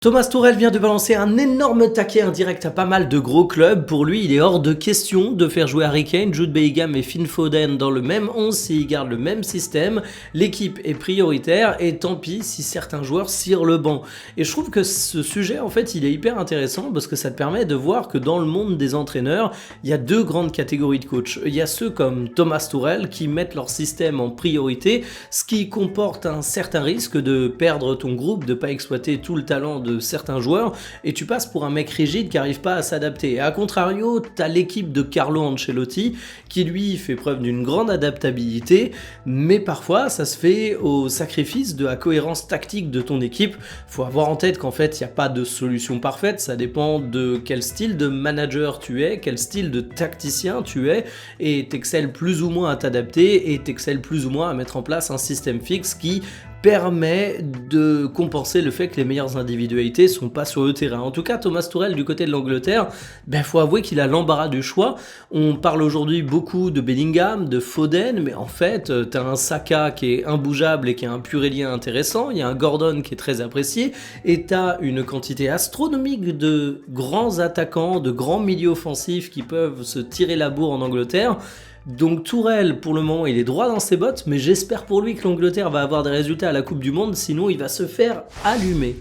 Thomas Tuchel vient de balancer un énorme taquet indirect à pas mal de gros clubs. Pour lui, il est hors de question de faire jouer Harry Kane, Jude Bellingham et Phil Foden dans le même 11 s'ils gardent le même système. L'équipe est prioritaire et tant pis si certains joueurs cirent le banc. Et je trouve que ce sujet, en fait, il est hyper intéressant parce que ça te permet de voir que dans le monde des entraîneurs, il y a deux grandes catégories de coachs. Il y a ceux comme Thomas Tuchel qui mettent leur système en priorité, ce qui comporte un certain risque de perdre ton groupe, de ne pas exploiter tout le talent de certains joueurs et tu passes pour un mec rigide qui n'arrive pas à s'adapter. Et à contrario, t'as l'équipe de Carlo Ancelotti qui lui fait preuve d'une grande adaptabilité, mais parfois ça se fait au sacrifice de la cohérence tactique de ton équipe. Faut avoir en tête qu'en fait il n'y a pas de solution parfaite, ça dépend de quel style de manager tu es, quel style de tacticien tu es, et t'excelles plus ou moins à t'adapter et t'excelles plus ou moins à mettre en place un système fixe qui permet de compenser le fait que les meilleures individualités sont pas sur le terrain. En tout cas, Thomas Tuchel du côté de l'Angleterre, faut avouer qu'il a l'embarras du choix. On parle aujourd'hui beaucoup de Bellingham, de Foden, mais en fait, t'as un Saka qui est imbougeable et qui est un purélien intéressant, il y a un Gordon qui est très apprécié, et t'as une quantité astronomique de grands attaquants, de grands milieux offensifs qui peuvent se tirer la bourre en Angleterre. Donc Tuchel, pour le moment, il est droit dans ses bottes, mais j'espère pour lui que l'Angleterre va avoir des résultats à la Coupe du Monde, sinon il va se faire allumer.